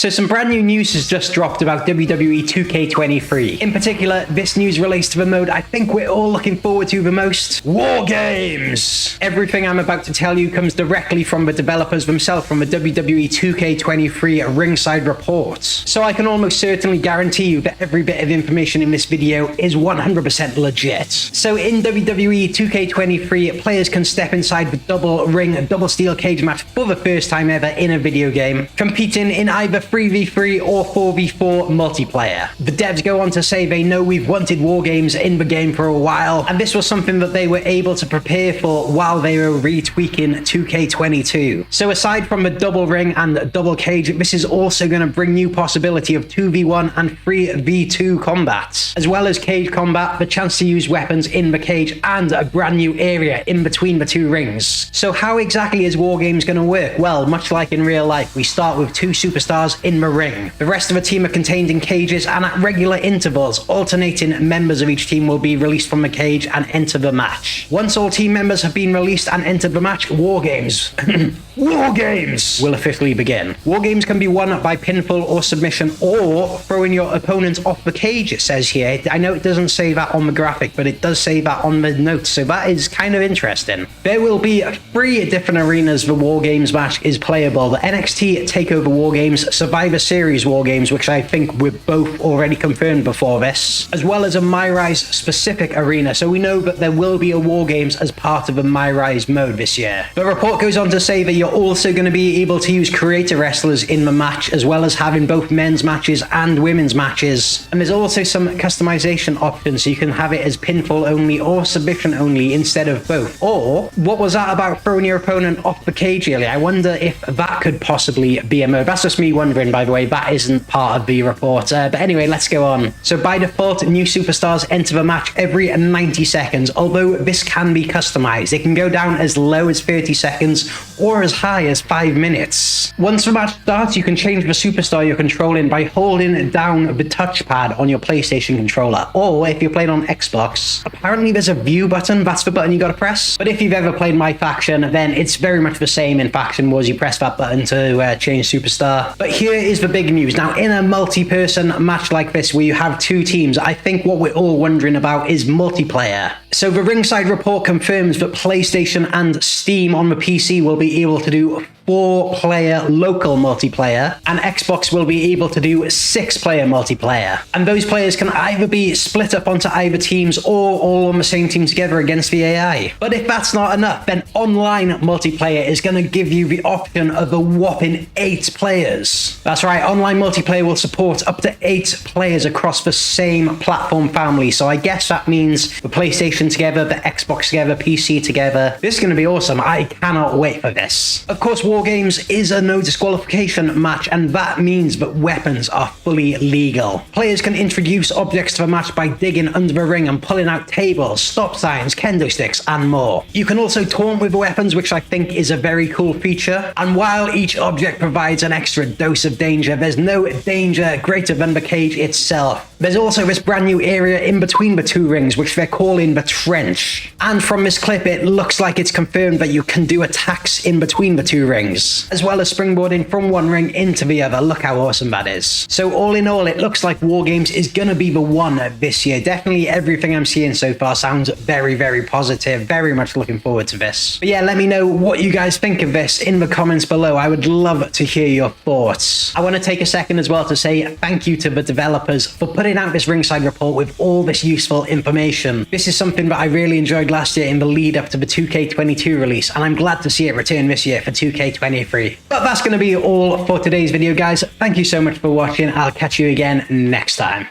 So some brand new news has just dropped about WWE 2K23. In particular, this news relates to the mode I think we're all looking forward to the most, WarGames. Everything I'm about to tell you comes directly from the developers themselves from the WWE 2K23 Ringside report. So I can almost certainly guarantee you that every bit of information in this video is 100% legit. So in WWE 2K23, players can step inside the double ring, double steel cage match for the first time ever in a video game, competing in either 3v3 or 4v4 multiplayer. The devs go on to say they know we've wanted WarGames in the game for a while, and this was something that they were able to prepare for while they were retweaking 2K22. So aside from the double ring and double cage, this is also going to bring new possibility of 2v1 and 3v2 combat, as well as cage combat, the chance to use weapons in the cage, and a brand new area in between the two rings. So how exactly is WarGames going to work? Well, much like in real life, we start with two superstars in the ring. The rest of the team are contained in cages, and at regular intervals, alternating members of each team will be released from the cage and enter the match. Once all team members have been released and entered the match, WarGames WarGames will officially begin. WarGames can be won by pinfall or submission, or throwing your opponent off the cage, it says here. I know it doesn't say that on the graphic, but it does say that on the notes, so that is kind of interesting. There will be 3 different arenas the WarGames match is playable. The NXT TakeOver WarGames, Survivor Series WarGames, which I think we're both already confirmed before this, as well as a MyRise specific arena. So we know that there will be a WarGames as part of a MyRise mode this year. The report goes on to say that you're also going to be able to use creator wrestlers in the match, as well as having both men's matches and women's matches. And there's also some customization options, so you can have it as pinfall only or submission only instead of both. Or what was that about throwing your opponent off the cage earlier? I wonder if that could possibly be a mode. That's just me wondering, by the way. That isn't part of the report. But anyway, let's go on. So by default, new superstars enter the match every 90 seconds, although this can be customized. It can go down as low as 30 seconds or as high as 5 minutes. Once the match starts, you can change the superstar you're controlling by holding down the touchpad on your PlayStation controller. Or if you're playing on Xbox, apparently there's a view button. That's the button you gotta press. But if you've ever played My Faction, then it's very much the same in Faction Wars. You press that button to change superstar. But here is the big news. Now, in a multi-person match like this where you have 2 teams, I think what we're all wondering about is multiplayer. So the Ringside report confirms that PlayStation and Steam on the PC will be able to do 4-player local multiplayer, and Xbox will be able to do 6-player multiplayer. And those players can either be split up onto either teams or all on the same team together against the AI. But if that's not enough, then online multiplayer is going to give you the option of a whopping 8 players. That's right, online multiplayer will support up to 8 players across the same platform family. So I guess that means the PlayStation together, the Xbox together, PC together. This is going to be awesome. I cannot wait for this. Of course, WarGames is a no disqualification match, and that means that weapons are fully legal. Players can introduce objects to the match by digging under the ring and pulling out tables, stop signs, kendo sticks, and more. You can also taunt with weapons, which I think is a very cool feature. And while each object provides an extra dose of danger, there's no danger greater than the cage itself. There's also this brand new area in between the 2 rings, which they're calling the trench. And from this clip, it looks like it's confirmed that you can do attacks in between the 2 rings, as well as springboarding from one ring into the other. Look how awesome that is. So all in all, it looks like WarGames is going to be the one this year. Definitely everything I'm seeing so far sounds very, very positive. Very much looking forward to this. But yeah, let me know what you guys think of this in the comments below. I would love to hear your thoughts. I want to take a second as well to say thank you to the developers for putting out this Ringside report with all this useful information. This is something that I really enjoyed last year in the lead up to the 2K22 release, and I'm glad to see it return this year for 2K23. But that's going to be all for today's video, guys. Thank you so much for watching. I'll catch you again next time.